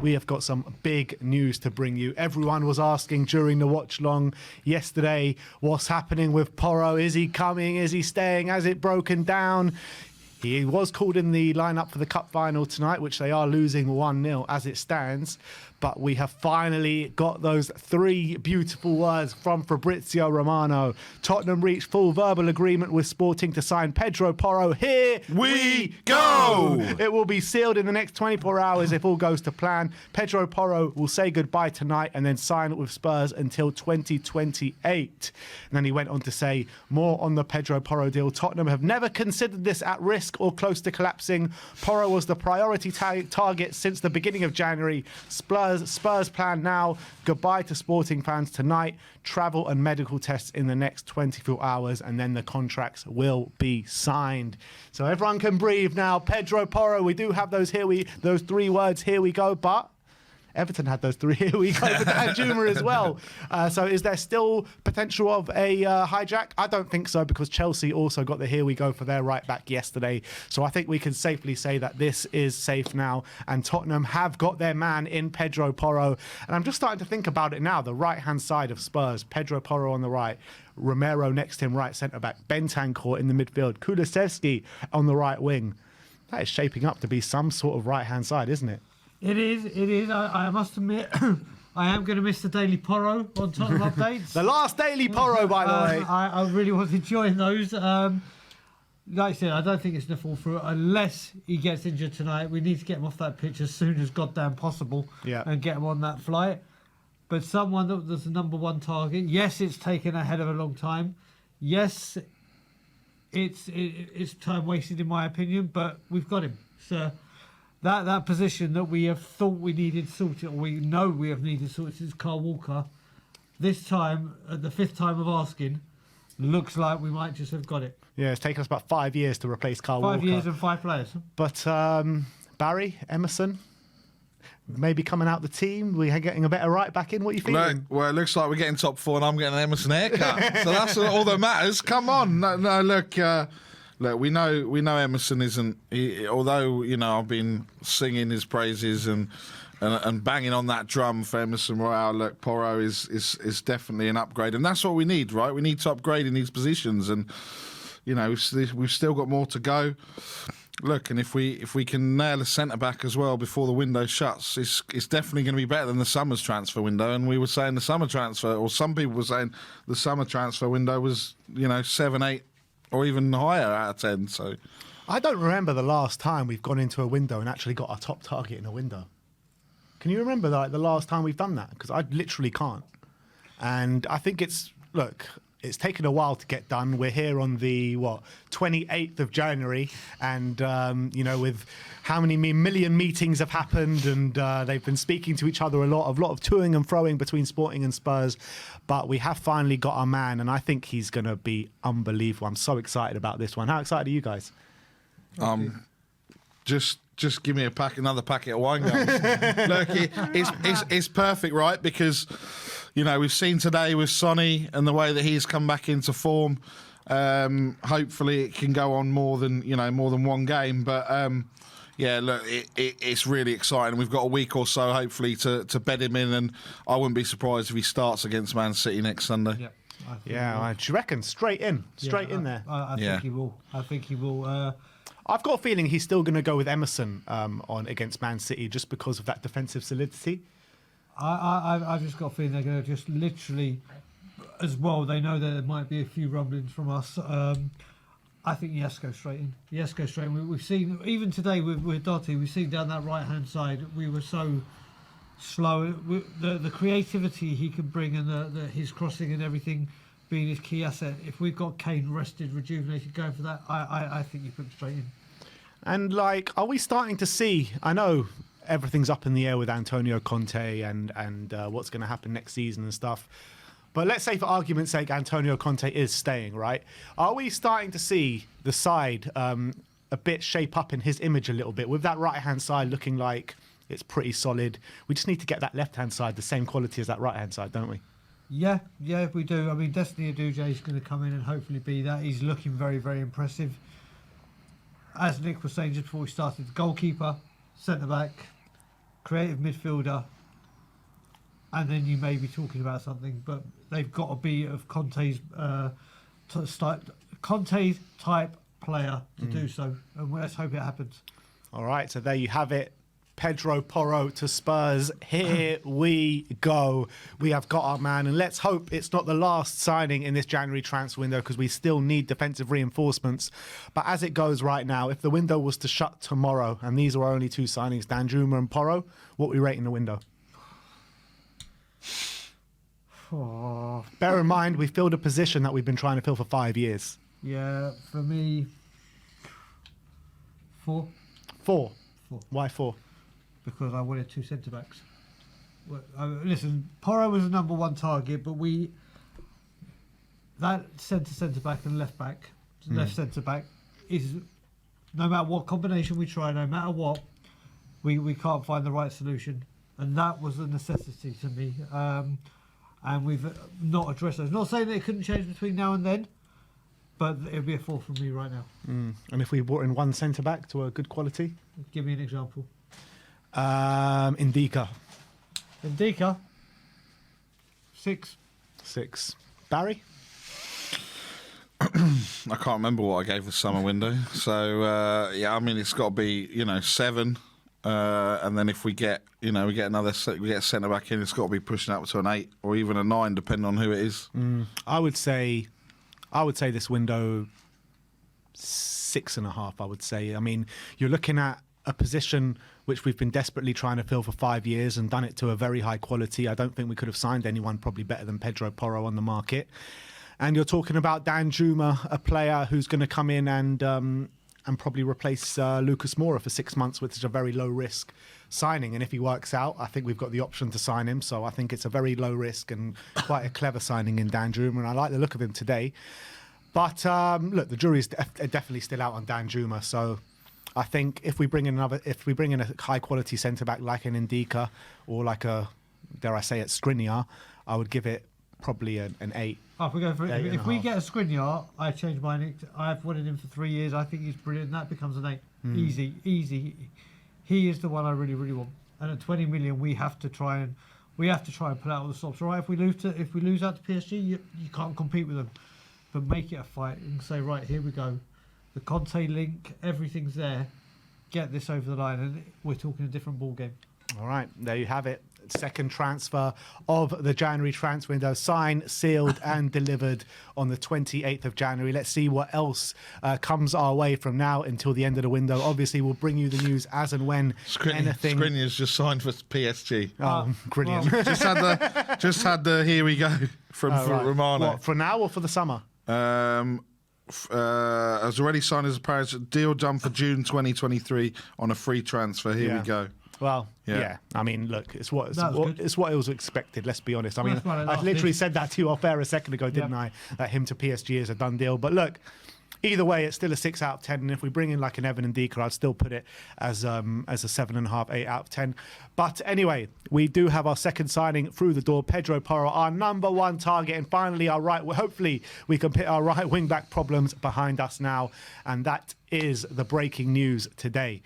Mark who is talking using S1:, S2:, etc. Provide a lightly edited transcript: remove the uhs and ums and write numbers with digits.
S1: we have got some big news to bring you. Everyone was asking during the watch long yesterday, what's happening with Porro? Is he coming? Is he staying? Has it broken down? He was called in the lineup for the cup final tonight, which they are losing 1-0 as it stands. But we have finally got those 3 beautiful words from Fabrizio Romano. Tottenham reached full verbal agreement with Sporting to sign Pedro Porro. Here we go! It will be sealed in the next 24 hours if all goes to plan. Pedro Porro will say goodbye tonight and then sign with Spurs until 2028. And then he went on to say, more on the Pedro Porro deal. Tottenham have never considered this at risk or close to collapsing. Porro was the priority target since the beginning of January. Spurs plan now. Goodbye to Sporting fans tonight. Travel and medical tests in the next 24 hours, and then the contracts will be signed. So everyone can breathe now. Pedro Porro, we do have those 3 words, here we go, but Everton had those 3 here we go for Dan Juma as well. So is there still potential of a hijack? I don't think so, because Chelsea also got the here we go for their right back yesterday. So I think we can safely say that this is safe now, and Tottenham have got their man in Pedro Porro. And I'm just starting to think about it now, the right-hand side of Spurs, Pedro Porro on the right, Romero next to him, right centre-back, Bentancur in the midfield, Kulusevski on the right wing. That is shaping up to be some sort of right-hand side, isn't it?
S2: It is. I must admit, I am going to miss the Daily Porro on Tottenham updates.
S1: The last Daily Porro, by the way.
S2: I really was enjoying those. Like I said, I don't think it's going to fall through unless he gets injured tonight. We need to get him off that pitch as soon as goddamn possible, and get him on that flight. But someone that was the #1 target. Yes, it's taken a hell of a long time. Yes, it's time wasted in my opinion, but we've got him. So that position that we have thought we needed sorted, or we know we have needed sorted since Carl Walker, this time, at the 5th time of asking, looks like we might just have got it.
S1: Yeah, it's taken us about 5 years to replace Carl Walker.
S2: 5 years and 5 players.
S1: But Barry, Emerson, maybe coming out the team, we're getting a better right back in. What are you feeling?
S3: Well, it looks like we're getting top 4 and I'm getting an Emerson haircut. So that's all that matters. Come on. No, look, we know Emerson isn't. Although I've been singing his praises and banging on that drum for Emerson Royale. Look, Porro is definitely an upgrade, and that's what we need, right? We need to upgrade in these positions, and we've still got more to go. Look, and if we can nail a centre back as well before the window shuts, it's definitely going to be better than the summer's transfer window. And we were saying the summer transfer, or some people were saying the summer transfer window was 7, 8. Or even higher out of 10. So
S1: I don't remember the last time we've gone into a window and actually got our top target in a window. Can you remember the last time we've done that? Because I literally can't. And I think it's taken a while to get done. We're here on the 28th of January, and with how many million meetings have happened, and they've been speaking to each other a lot of toing and froing between Sporting and Spurs. But we have finally got our man, and I think he's going to be unbelievable. I'm so excited about this one. How excited are you guys?
S3: Just give me another packet of wine, guys. Look, it's perfect, right? Because we've seen today with Sonny and the way that he's come back into form. Hopefully, it can go on more than one game. But look, it's really exciting. We've got a week or so, hopefully, to bed him in, and I wouldn't be surprised if he starts against Man City next Sunday.
S1: Yeah, do you reckon straight in there?
S2: I think he will. I think he will.
S1: I've got a feeling he's still going to go with Emerson on against Man City just because of that defensive solidity.
S2: I've just got a feeling they're going to just literally, as well, they know that there might be a few rumblings from us. I think yes, go straight in. Yes, go straight in. We've seen, even today with Doty, we've seen down that right-hand side, we were so slow. The creativity he can bring and his crossing and everything being his key asset. If we've got Kane rested, rejuvenated, going for that, I think you put him straight in.
S1: And are we starting to see? I know everything's up in the air with Antonio Conte and what's going to happen next season and stuff. But let's say, for argument's sake, Antonio Conte is staying, right? Are we starting to see the side a bit shape up in his image a little bit, with that right-hand side looking like it's pretty solid? We just need to get that left-hand side the same quality as that right-hand side, don't we?
S2: Yeah, we do. I mean, Destiny Aduje is going to come in and hopefully be that. He's looking very, very impressive. As Nick was saying just before we started, the goalkeeper, centre-back, creative midfielder, and then you may be talking about something, but they've got to be of Conte's type player to do so, and let's hope it happens.
S1: All right, so there you have it. Pedro Porro to Spurs. Here we go. We have got our man, and let's hope it's not the last signing in this January transfer window, because we still need defensive reinforcements. But as it goes right now, if the window was to shut tomorrow, and these are our only two signings, Danjuma and Porro, what are we rating the window?
S2: Oh,
S1: Bear in mind, we filled a position that we've been trying to fill for 5 years.
S2: yeah, for me, 4.
S1: 4.
S2: 4.
S1: Why 4?
S2: Because I wanted 2 centre backs. Listen, Porro was the #1 target, but that centre back and left centre back is, no matter what combination we try, no matter what, we can't find the right solution, and that was a necessity to me. And we've not addressed those. Not saying that it couldn't change between now and then, but it'll be a 4 from me right now.
S1: And if we brought in one centre back to a good quality?
S2: Give me an example.
S1: Indika.
S2: 6.
S1: 6. Barry?
S3: I can't remember what I gave the summer window. So, yeah, I mean, it's got to be, 7. And then if we get, we get a centre back in, it's got to be pushing up to an 8 or even a 9, depending on who it is.
S1: I would say this window 6.5. I would say. I mean, you're looking at a position which we've been desperately trying to fill for 5 years and done it to a very high quality. I don't think we could have signed anyone probably better than Pedro Porro on the market. And you're talking about Danjuma, a player who's going to come in and probably replace Lucas Moura for 6 months, which is a very low risk signing. And if he works out, I think we've got the option to sign him. So I think it's a very low risk and quite a clever signing in Danjuma. And I like the look of him today. But look, the jury's definitely still out on Danjuma. So I think if we bring in a high quality centre back like an Indika or like a, dare I say it, Skriniar, I would give it probably an 8.
S2: If we go for it, if we get a Skriniar, I change mine. I've wanted him for 3 years. I think he's brilliant. That becomes an 8. Easy. He is the one I really, really want. And at 20 million, we have to try and pull out all the stops. All right, if we lose out to PSG, you can't compete with them. But make it a fight and say, right, here we go. The Conte link, everything's there. Get this over the line, and we're talking a different ball game.
S1: All right, there you have it. Second transfer of the January transfer window, signed, sealed and delivered on the 28th of January. Let's see what else comes our way from now until the end of the window. Obviously, we'll bring you the news as and when anything.
S3: Skriniar's just signed for PSG.
S1: Oh, brilliant.
S3: Well, just had the here we go from Romano.
S1: What, for now or for the summer?
S3: Has already signed as a Paris deal done for June 2023 on a free transfer. Here we go.
S1: Well, yeah. I mean, look, it's what it was expected. Let's be honest. I
S2: Well,
S1: mean,
S2: that's what
S1: I literally said that to you off air a second ago, didn't I? That him to PSG is a done deal. But look, either way, it's still a 6 out of 10. And if we bring in like an Evan and Ndika, I'd still put it as a 7.5, 8 out of 10. But anyway, we do have our second signing through the door, Pedro Porro, our #1 target, and finally our right. Hopefully, we can put our right wing back problems behind us now, and that is the breaking news today.